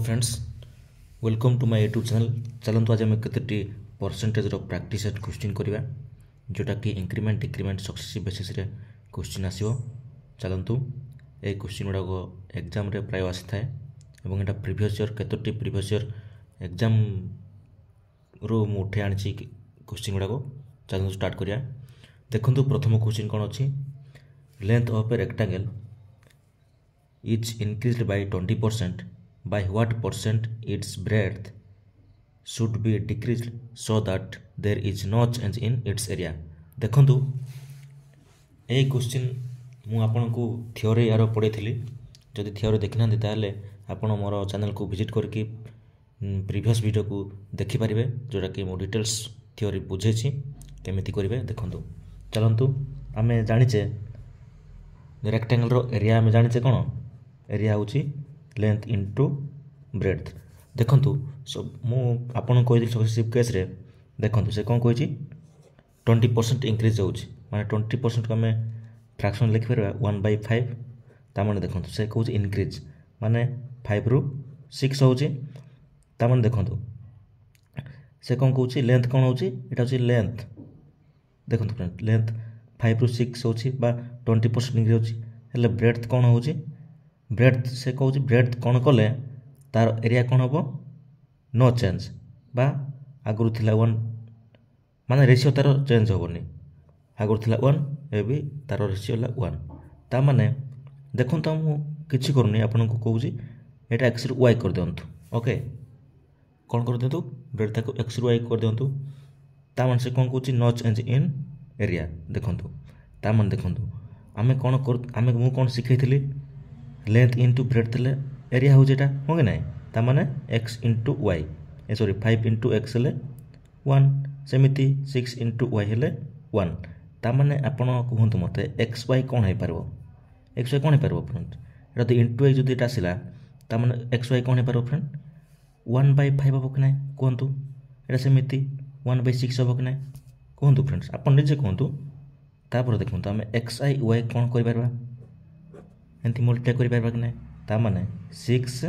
Friends, welcome to my YouTube channel. चलतु आज आम केतोटी परसेंटेज प्रैक्टिस सेट क्वेश्चन करवा जोटा कि इंक्रीमेंट डिक्रीमेंट सक्सेसिव बेसिस रे क्वेश्चन आसो। चलतु ये क्वेश्चन गुड़ाक एग्जाम रे प्राय आसी थाए और यहाँ प्रीवियस ईयर केतोटी प्रीवियस ईयर एग्जाम रू मु उठे आनी क्वेश्चन गुड़ाक। चलतु स्टार्ट करिया। देखंतु प्रथम क्वेश्चन कौन अच्छी, length of a rectangle is increased by 20%, by what percent its breadth should be decreased so that there is no change in its area। देखंतु ए क्वेश्चन मु आपन को थ्योरी यार पढ़े थी। जदि थ्योरी देखि ना ताले आपन मोर चैनल को विजिट करके प्रीवियस वीडियो को देखि पारिबे जोटा कि मु डिटेल्स थ्योरी बुझे छी केमिति करिवे। देखंतु चलंतु आमे जानिचे रेक्टेंगल रो एरिया आमे जानिचे कोन एरिया हूँ लेंथ इंटू ब्रेड्थ। देखंतु मु आपन कहि सक्सेसिव केस रे देखंतु से कौन कहि 20% इंक्रीज होउछि माने 20% को आमे फ्रैक्शन लिखि परबा 1/5 ता माने देखंतु से कहउछि इंक्रीज माने 5 रु 6 होउछि। ता माने देखंतु से कौन कहउछि लेंथ कौन होउछि एटा होछि लेंथ। देखंतु फ्रेंड लेंथ 5 रु 6 होउछि बा 20% इंक्रीज होउछि हेले ब्रेड्थ कौन होउछि ब्रेड्थ से कहूँ ब्रेड्थ कौन कले तार एरिया कौन हम नो चेंज बा आगुरी थिला 1 माने रेशियो तार चेंज होबनी आगुरी थिला 1 एबी तार रेशियो ला 1 ता माने देखो तो मु किछि करनी आपन को कहूँ एटा x रु y कर दियंतु। ओके कौन कर दियंतु ब्रेड्थ को x रु y कर दियंतु। ता माने से कौन कहूँ नो चेंज इन एरिया। देखंतु ता माने देखंतु आमे कौन कर आमे मु कौन सिखैथिली लेंथ इंटू ब्रेड्थ ले एरिया हो जेटा हो ना ता माने x इंटू वाई ए सॉरी 5 इंटू एक्स हेले 1 सेमिति 6 इंटू वाई हेले 1 ता माने आपण कहंतु मते एक्स वाई कोन हे परबो एक्स वाई कोन हे परबो फ्रेंड एटा तो इंटू जदि एटा आसिला ता माने एक्स वाई कोन हे परबो फ्रेंड 1/5 हो कि नै कहंतु एटा सेमिति 1/6 हो कि नै कहंतु फ्रेंड्स आपण निजे कहंतु। तापर देखंतु हम एक्स आई वाई कोन करि परबा एंती मल्टीप्लाई करि पारबा कि नै ता माने 6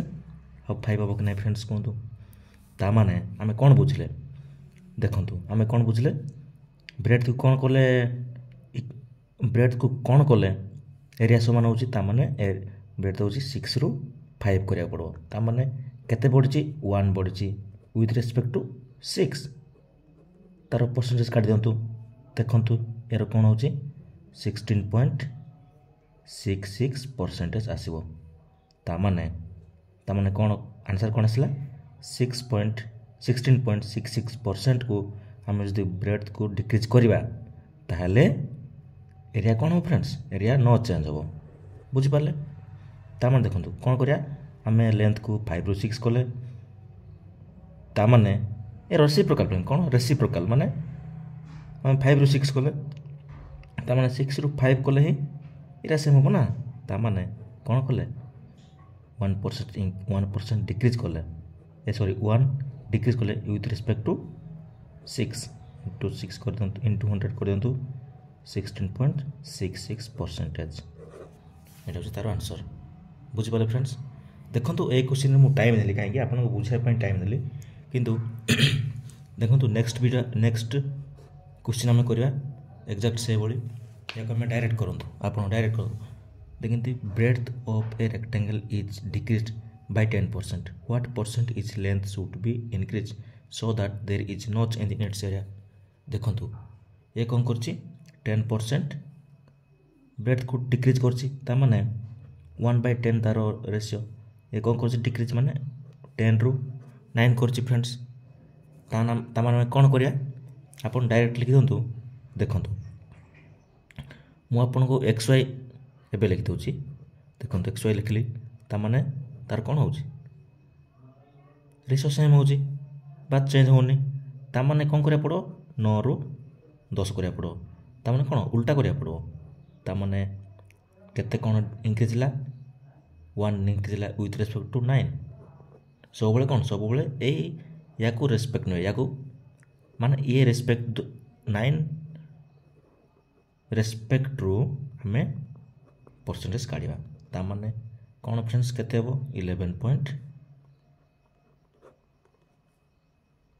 और 5 हो कि नै फ्रेंड्स कहंतु। ता माने आमे कोन बुझले देखंतु आमे कोन बुझले ब्रेड्थ को कोन कोले ब्रेड्थ को कोन कोले एरिया समान होची ता माने ब्रेड्थ होची 6 रु 5 करिया पड़ो ता माने केते बढ़ची 1 बढ़ची विथ रिस्पेक्ट टू 6 तार परसेंटेज काट दियंतु। देखंतु यार कोन होची 16.66% आसीबो ता माने कौन आंसर कौन आसला 16.66% को हम यदि ब्रेड्थ को डिक्रीज करवा ताहले एरिया कौन हो फ्रेंड्स एरिया नो चेंज हो बुझी पाले। ता माने देखंतु कौन करिया हमें लेंथ को 5 रु 6 कले ता माने ए रेसिप्रोकल फ्रेंड कौन रेसिप्रोकल माने हम 5 रु 6 कले ता माने 6 रु 5 कले ही इरा सेम हो ना ता माने कौन कले 1% डिक्रीज कले ए सॉरी 1 डिक्रीज कले विथ रिस्पेक्ट टू 6 इंटू 6 कर दियंतु इंटू 100 कर दियंतु 16.66% एटा हो तार आंसर बुझि पाले फ्रेंड्स। देखंतु ए क्वेश्चन मु टाइम देली काहे कि आपन को बुझाय पय टाइम देली किंतु देखंतु नेक्स्ट वीडियो नेक्स्ट क्वेश्चन हम करबा एग्जैक्ट से बोली या मैं डायरेक्ट करंतु आपन डायरेक्ट करंतु देखंतु breadth of a rectangle is decreased by 10%, what percent is length should be increase so that there is no change in its area. देखंतु ए कोन करछि 10% ब्रेड्थ को डिक्रीज करछि ता माने 1/10 तार रेशियो ए कोन करछि डिक्रीज माने 10 रु 9 करछि फ्रेंड्स ता माने कोन करिया आपन डायरेक्ट लिखि दंतु। देखंतु मु आपन को एक्स वाई एबे लिखि दउछि देखंतु एक्स वाई लिखली ता माने तार कोन होउछि रेशियो सेम होउछि बात चेंज होनी ता माने कोन करिया पड़ो 9 रु 10 करिया पड़ो ता माने कोन उल्टा करिया पड़ो ता माने केते कोन इंक्रीज ला 1 इंक्रीज ला विथ रिस्पेक्ट टू 9 सब बेले कोन सब बेले ए या को रिस्पेक्ट नै या को माने ये रिस्पेक्ट 9 रेस्पेक्ट रु हमें परसेंटेज काढ़ा ता माने कौन फ्रेंड्स केते हबो 11.5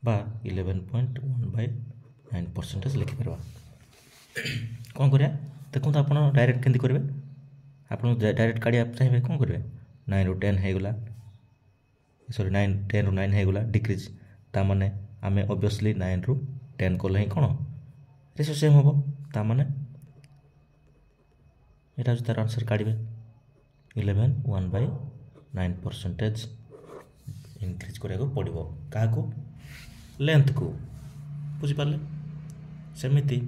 बा 11.1/9% लिखिपर कौन करिया देखो तो आप डायरेक्ट केमती करेंगे आप डायरेक्ट काढ़ा चाहिए कौन करेंगे 9 ରୁ 10 होगला सॉरी 10 ରୁ 9 होगला डिक्रिज ताने आम ऑब्वियसली 9 ରୁ 10 कले ही कौन रेशो सेम हम ताने यहाँ हूँ तार आंसर काढ़े 11.1/9% इनक्रीज कराया पड़ो क्या लेंथ को बुझिपारे सेमती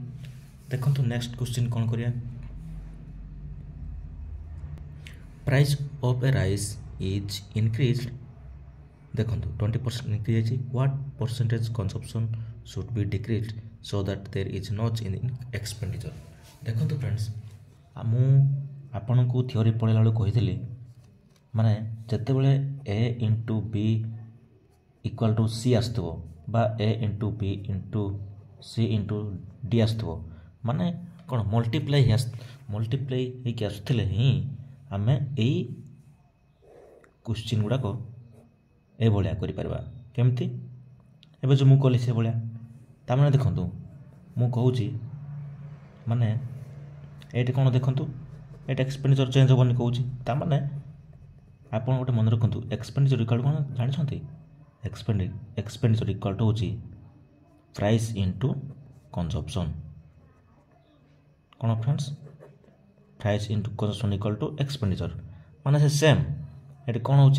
देखो नेक्स्ट क्वेश्चन कौन करिया price of a rice is increase देखो 20% increase what percentage consumption should be decrease so that there is not in expenditure देखो फ्रेंड्स आपन को थियोरी पढ़ला बेलू कही माने जिते बड़े a into b equal to c आसो बा a into b into c into d आसो माने कौन मल्टीप्लाई होकर आसुले ही आम यही क्वेश्चन गुड़ाक ए भाया करमती एवं जो मुझे कली से भाया ताने देखूँ मु कहूँ माने ये कौन देखूँ ये एक्सपेंडिचर चेंज हेनी कहूँ ताने आप गोटे मन रखु एक्सपेंडिचर इक्वल कौन जानते एक्सपेंडिचर इक्वल टू हूँ प्राइस इंटू कंजप्शन कौन friends price into consumption equal to expenditure माने से सेम ये कौन हो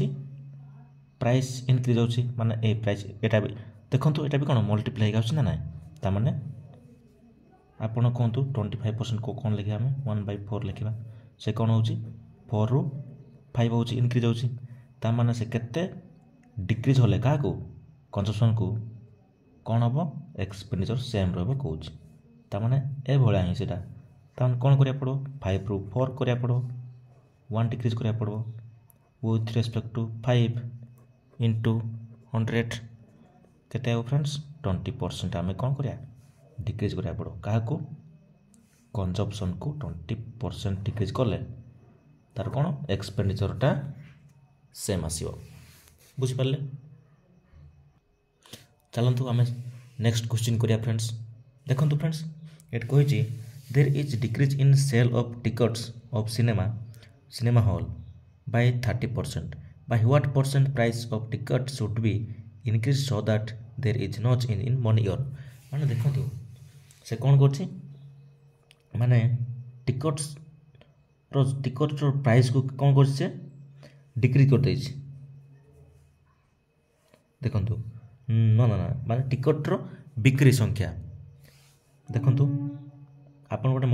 प्राइस इनक्रीज होची माने ए प्राइस एटा भी देखो एटा भी कौन मल्टीप्लाई होगा ना ना ताने आपड़ कहतु 25% को कौन लिखा आम 1/4 लिखा से कौन हो 4 ରୁ 5 हो इनक्रीज होने से केते डिक्रीज होले क्या कंजप्शन को कौन हम एक्सपेंडिचर सेम रोच ताने ए भाया ही सीटा ताने कौन करा पड़ो 5 ରୁ 4 करा पड़ो 1 डिक्रीज करा पड़ो विथ रेस्पेक्ट टू 5 इंटू 100 केते फ्रेंड्स 20% आम कौन करा डिक्रीज करा पड़ो क्या कंजप्शन को 20% डिक्रीज कले तार कौन एक्सपेंडिचरटा सेम आसो बुझिपारे चलतु आम नेक्स्ट क्वेश्चन करिया फ्रेंड्स देखो फ्रेंड्स ये कही there is decrease in sale of tickets of cinema hall by 30% by what percent price of ticket should be increase so that there is not in money earn माने देखो से कौन कर माने टिकट प्राइस को कौन कर डिक्रीज कर दे देखो ना ना ना माने टिकट्र बिक्री संख्या देखो आप गोटे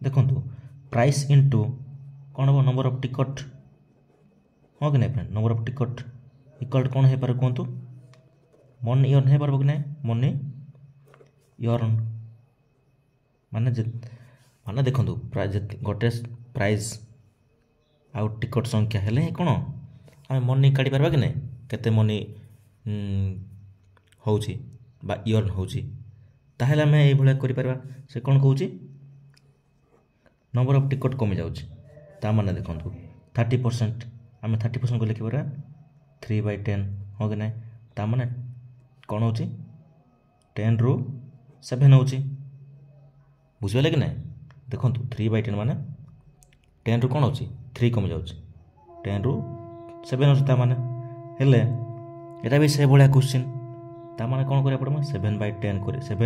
देखो प्राइस इंटू कौन हम नंबर ऑफ टिकट हाँ कि नहीं friend number of ticket equal कौन हो पारे कहतु मनी अर्न हो पार कि नहीं मनी अर्न माने देखो गोटे प्राइस आउ टिकट संख्या हेले ही कौन आम मनी काढ़ी पार्बा कि नहीं केते मनी होउची बा अर्न होउची ताहेले आम ये भाया से कौन कहूँ नंबर ऑफ टिकट कमी जाऊँगी ताने देखो 30% आम 30% को लिखिपर 3/10 हाँ कि नहीं ताने कौन हो 10 ରୁ 7 हो बुझे कि नहीं देखो 3/10 माने 10 ରୁ कौन हो 3 कमी जाऊँगी 10 ରୁ 7 होने हेले यहाँ भी से भाया क्वेश्चन ताने कौन करा पड़ो 7/10 कर 7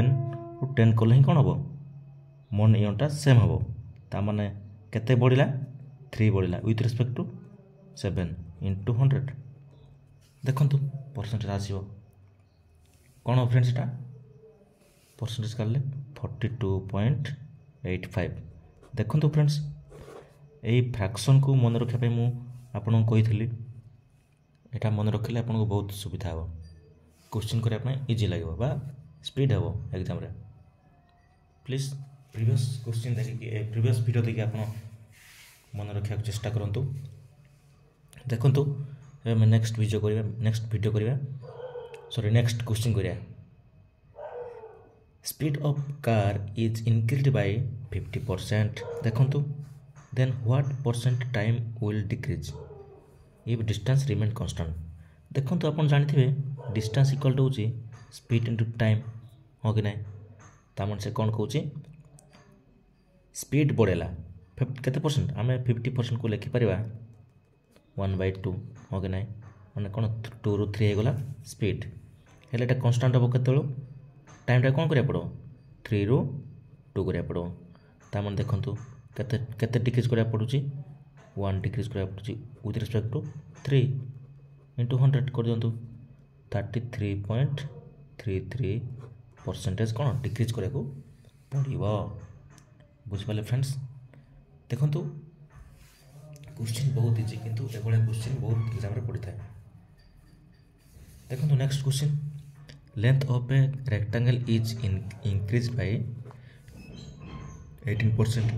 ରୁ 10 कले ही कौन हम मन इटा सेम हम ताने केते बढ़ला 3 बढ़ला विथ रेस्पेक्ट टू 7 इंटू 100 देखो परसेंटेज आसो कौन फ्रेंड्स एटा परसेंटेज काले 42.85 देखो फ्रेंड्स यही फ्रैक्शन को मन रखापी मुझे कही यहाँ मन रखिले आपको बहुत सुविधा हे क्वेश्चन करने इजी लगे बा स्पीड हे एग्जाम रे प्लीज प्रीवियस क्वेश्चन देखिए प्रीवियस वीडियो देखिए आप मन रखा चेष्टा करूँ देखो नेक्स्ट वीडियो करिया सॉरी नेक्स्ट क्वेश्चन करिया speed of car is increase by 50% देखो then what percent time will decrease if distance remain constant देखो आप जानते डिस्टेंस इक्वल टू होची स्पीड इंटू टाइम हाँ कि ना तामन से कौन कौच स्पीड बढ़ेगा केते परसेंट आम 50% को लिखिपर 1/2 हाँ कि ना मैंने कौन 2 ରୁ 3 होगला स्पीड हेल्ला एटा कन्स्टाट हम केत टाइमटा कौन करा पड़ो 3 ରୁ 2 करा पड़ो तामन देखु केते डिक्रीज करा पड़ुची 1 डिक्रीज करा पड़ुची विथ रिस्पेक्ट टू 3 इंटू 100 कर दिंतु 33.33% कौन डिक्रीज करा पड़ो बुझिपारे फ्रेंड्स देखु क्वेश्चन बहुत इजी किंतु एभलिया क्वेश्चन बहुत एग्जाम रे पड़ता है देखो next question length of a rectangle is increase by 18%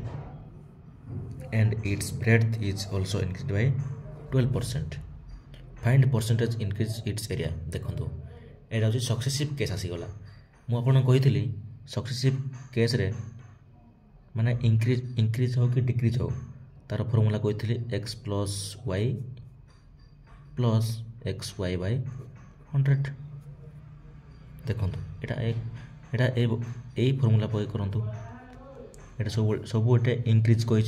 and its breadth is also increased by 12%. Find percentage increase its area. देखो एटा हूँ सक्सेसिव केस आसीगला मुझे सक्सेसिव केस रे माने इंक्रीज हो कि डिक्रीज हो तार फॉर्मूला कही x plus y plus x y by 100 देखो एटा ए फॉर्मूला प्रयोग करंतु एटा सब एटे इंक्रीज कही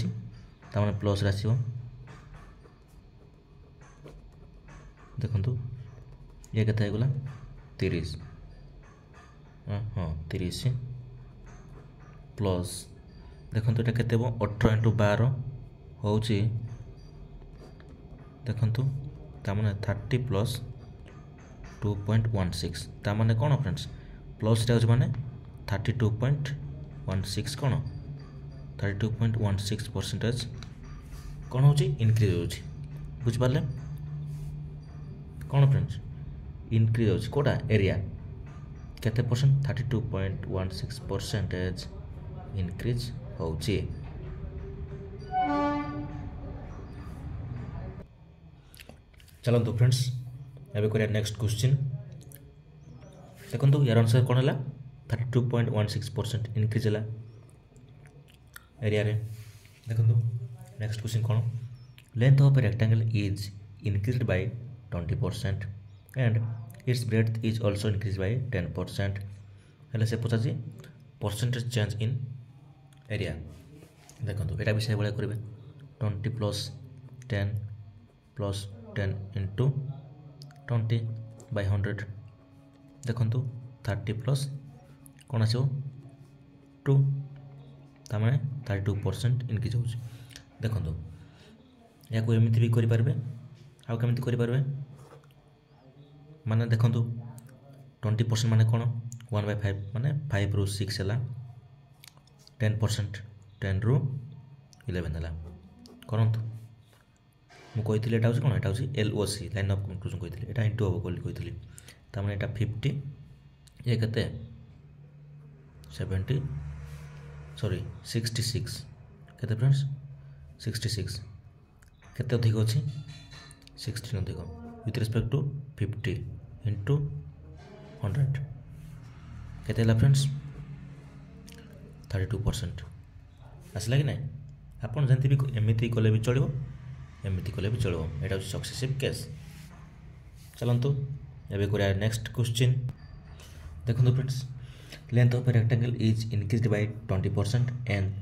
तामाने प्लस आसो देखु ये केते गला 30 हाँ 30 प्लस देखो ये केते 18 इंटू 12 हूँ देखु तामाने 30 प्लस 2.16 तामाने कौन फ्रेंड्स प्लस रे माने 32.16 कौन 32.16% कौन हो इनक्रीज हो बुझिपारे कौन फ्रेंड्स इनक्रीज हो कोटा एरिया केते परसेंट 32.16% इनक्रीज हो चलते फ्रेंड्स एवं करिया नेक्स्ट क्वेश्चन देखो यार आंसर कौन है 32.16% इनक्रीज है एरिया रे देखो नेक्स्ट क्वेश्चन कौन length of a rectangle is increased by 20% and it's breadth is also increase by 10% हेल्ले से पचार परसेंटेज चेंज इन एरिया देखो यहाँ भी से भाया करेंगे 20 प्लस 10 प्लस 10 इंटू 20 बाय 100 देखो 30 प्लस कौन आसो 2 तामाने 32% इनक्रीज हो देखो या एमती भी करें आउ कमी करें माने देखो 20% माने कौन 1/5 माने 5 ରୁ 6 है 10% 10 ରୁ 11 है करंतु मुझे यहाँ कौन यहाँ हूँ LOC लाइन ऑफ कंक्लूजन कही यहाँ इंटू हम बोली कही तार यहाँ 50 ये केते 70 सॉरी 66 केते फ्रेंड्स 66 केते अधिक अच्छी 16 अधिक विथ रिस्पेक्ट टू 50 इंटू 100 केते है फ्रेंड्स 32% आसला कि ना आपन जंती भी एमती कले भी चलो एमती कले भी चलो यहाँ हूँ सक्सेसिव केस चलतु एवं करिया नेक्स्ट क्वेश्चन देखो friends length of a rectangle is increased by 20% and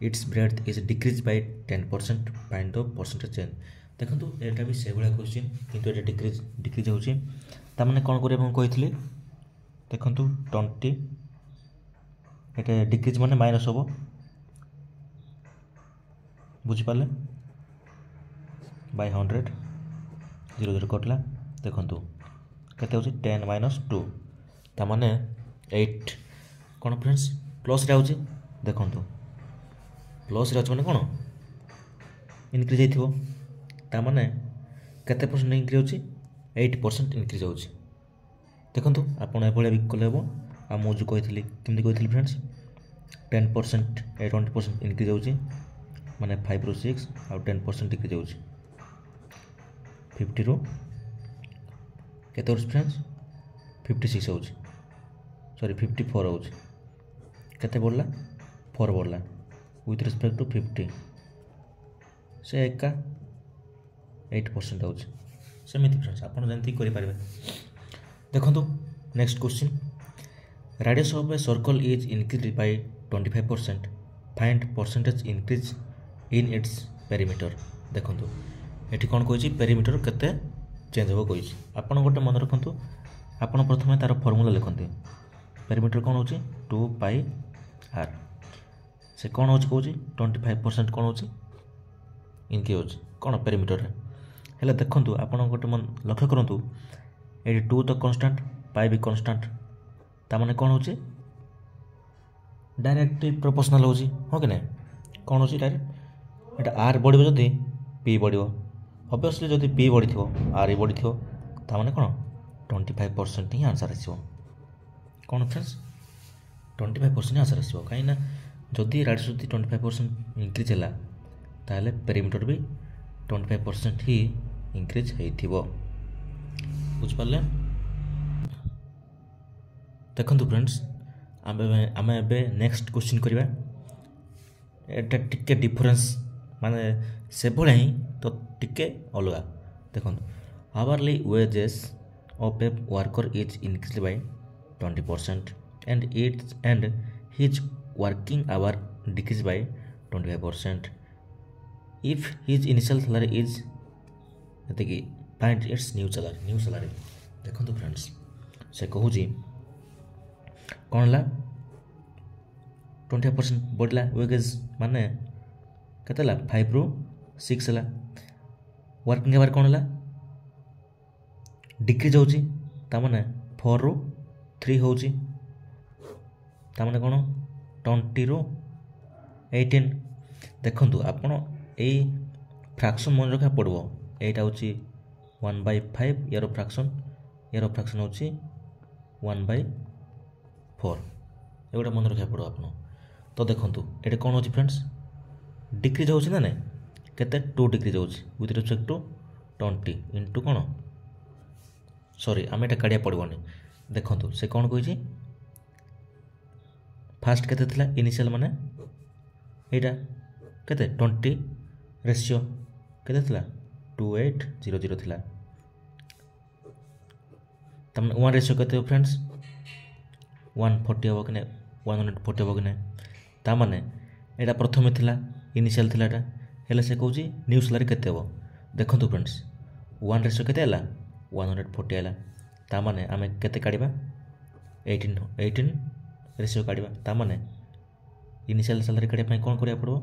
it's breadth is decrease by 10% find the percentage change देखो यहाँ भी से भाया क्वेश्चन किंतु ये डिक्रीज होची तामाने कौन करिया कही देखो 20 ये डिक्रीज माने माइनस हम बुझिपारे बाय 100 0 0 कटला देखो केते होची 10 माइनस 2 तामाने 8 कौन फ्रेंड्स प्लस रे होची देखो प्लस रे होची माने कौन इनक्रीज हो तामाने केते परसेंट इनक्रीज होची 8% इनक्रीज होची देखो आपन एभले भी कले हो आ मु जो कही केमती कही फ्रेंड्स 10% 20% इनक्रीज होची माने 5 ରୁ 6 आ 10% डिक्रीज होची 50 ରୁ केते फ्रेंड्स 56 होची सॉरी 54 होची केते बढ़ला 4 बढ़ला विथ रिस्पेक्ट टू 50 से एका 8% होची सेमती फ्रेंड्स आपन जंती करि पारबे। देखंतु next question, radius of a circle is increase by 25%, find percentage increase in its perimeter. देखंतु एठी कोन कहछि पेरीमीटर केते चेंज हो कहछि। आपन गोटे मन रखंतु, आपन प्रथमे तार फार्मूला लिखंतु। पेरीमीटर कोन होछि 2 पाई r, से कोन होछि कहछि 25% कोन होछि इनके होछि कोन पेरीमीटर रे। हेले देखंतु आपन गोटे मन लक्ष्य करंतु, एठी 2 तो कांस्टेंट, पाई भी कांस्टेंट, ता माने कोन होछि डायरेक्टली प्रोपोर्शनल होछि, हो कि नै कोन होछि डायरेक्ट। एटा r बढ़िबो जदी p बढ़िबो, ऑब्वियसली जदी p बढ़िथिबो r ही बढ़िथिबो, ता माने कोन 25% ही आंसर आसीबो। कोन फ्रेंड्स 25% आंसर आसीबो, काई ना जदी रेडियस जदी 25% इंक्रीज हैला ताले पेरीमीटर भी 25% ही इंक्रीज हेइथिबो। बुझ पाले। देखंतु फ्रेंड्स आमे एबे नेक्स्ट क्वेश्चन करिबा। एटा टिके डिफरेंस माने से भले ही तो टिके अलगा। देखंतु hourly wages of a worker is increased by 20% and his working hour decreased by 25%. If his initial salary is find its new salary। देखो फ्रेंड्स से कहूँ कौन ला 20% बढ़ला वेजेस माने केते ला 5 रु 6 ला। वर्किंग आवर कौन ला डिक्रीज होची, ता माने 4 रु 3 होची, ता माने कोन 20 रु 18। देखंतु आपण ए फ्रैक्शन मन रखा पड़बो। एटा होची 1/5 यारो फ्रैक्शन होची 1/4, एगोटा मन रखा पड़ो आपण। तो देखंतु एटा कोन होची फ्रेंड्स डिक्रीज होची ना नै केते 2 डिक्रीज होची विथ रिस्पेक्ट टू 20 इनटू कोन सॉरी आम एटा काढ़िया पड़ोनी। देखंतु से कौन कही फास्ट केते थिला इनिशियल माने एटा केते 20 रेशियो केते थिला 2800 थिला, तमने 1 रेशियो केते हो फ्रेंड्स 140 हो कि नै 140 हो कि नै, ता माने एटा प्रथमे थिला इनिशियल थिला एटा हेले से कहूची न्यू सैलरी केते हो। देखंतु फ्रेंड्स 1 रेशियो केते हला 140 आला, ता माने आमे केते काढिबा 18 रेशियो काढिबा, ता माने इनिशियल सैलरी काढिया पय कोन करिया पड़ो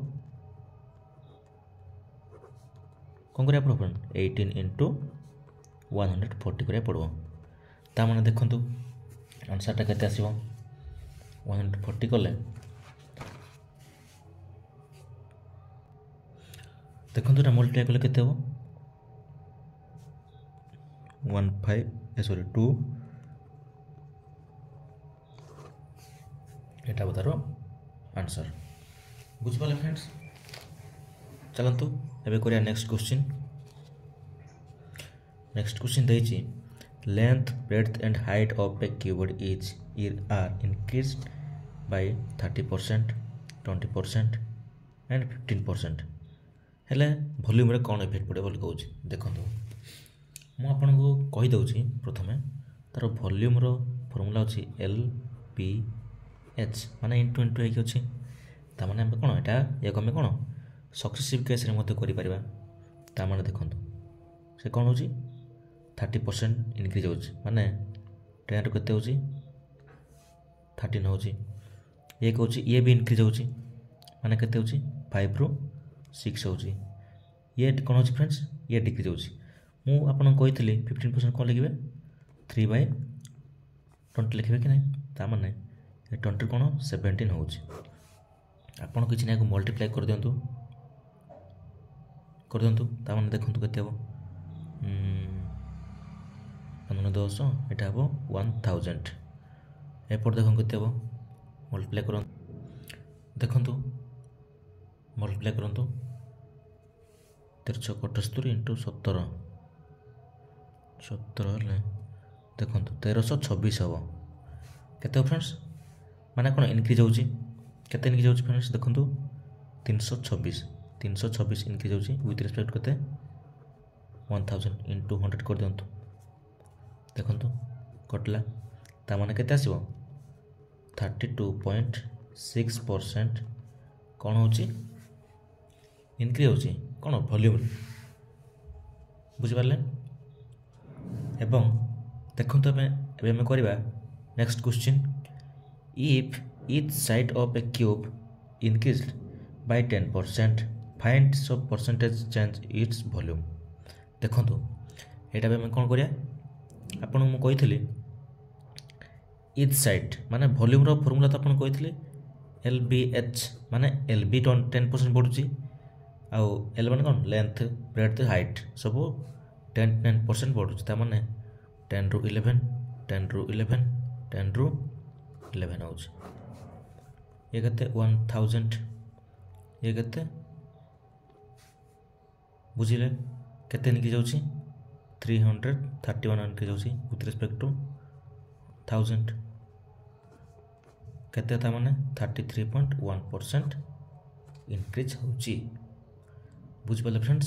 18 into 140 करिया पड़ो। ता माने देखंतु आंसर ता केते आसीबो 140 कले देखंतु ता मल्टीप्लाई कले केते हो 2 एटा बतारो आंसर। बुझ पाले फ्रेंड्स। चलंतु एबे करिया नेक्स्ट क्वेश्चन देछि length breadth and height of a keyboard are increased by 30%, 20% and 15%। हेले वॉल्यूम रे कोन इफेक्ट पड़े बोल कहूछि। देखंतु मु आपन को कहि दउछि प्रथमे तार वॉल्यूम रो फार्मूला अछि LPH माने इनटू इनटू हेकि अछि, ता माने हम कोन एटा या कमे कोन सक्सेसिव केस रे मते करि परिबा। ता माने देखंतु से कोन होछि 30% इंक्रीज होछि माने 10 रो केते होछि 13 होछि, ये कहूछि ये भी इंक्रीज होछि माने केते होछि 5 रो 6 होछि। ये कोन होछि फ्रेंड्स ये डिक्रीज होछि। मु आपन कहितली 15% कोन लिखिबे 3/20 लिखिबे कि नै, ता माने ये 20 कोन 17 होछि। आपन किछि नै को मल्टीप्लाई कर दियंतु ता माने देखंतु केते हो 15 एटा हो 1000। एपर देखन केते हो मल्टीप्लाई करन देखंतु मल्टीप्लाई करंतु 1371 इंटू 17 ले देखंतु 1326 हो केते फ्रेंड्स माने कोन इंक्रीज होछि केते इंक्रीज होछि फ्रेंड्स देखंतु 326 इंक्रीज होछि विथ रिस्पेक्ट केते 1000 इंटू 100 कर दिंतु देखो कटला ताने के 32.6% कौन हो इनक्रीज हो कौन वॉल्यूम बुझिपारे एवं देखो एवं करवा next question if each side of A cube increased by 10% find so percentage change its volume देखो यहाँ आम कौन करा आपन मुझे ईच साइड माने वॉल्यूम रो फॉर्मूला तो आपन कही LBH माने LB 10% बढ़ुची आउ L माने कौन लेंथ ब्रेड्थ हाइट सब 10% बढ़ुची ता माने 10 रू 11 10 रू 11 10 रू 11 हो ये केते 1000 ये केते बुझिले केते निकि जाउची 331 निकि जाउची विथ रिस्पेक्ट टू 1000 केते ता माने 33.1% इंक्रीज होची बुझ पाले फ्रेंड्स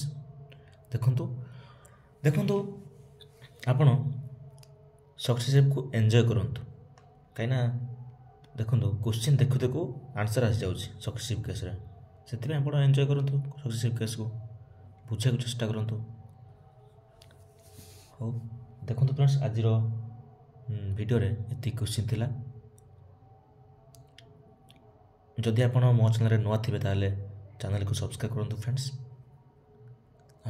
देखंतु आपण सक्सेस को एंजॉय करंतु कहीं देखो क्वेश्चन देखु देखु आंसर आसी जाऊँगी सक्सेसिव केस से आप एंजॉय करूँ सक्सेसिव केस को बुझा चेष्टा करूँ हो देखो फ्रेंड्स आज वीडियो रे ये क्वेश्चन थिला जदि आप मो चैनल नुआ थे ताले चैनल को सब्सक्राइब करूँ फ्रेंड्स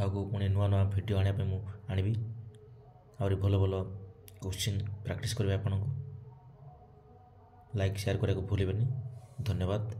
आगु पुणी नुआ नुआ वीडियो आने आनी आहरी भल भल क्वेश्चन प्रैक्टिस करेंगे आपको लाइक शेयर करने को भूलें धन्यवाद।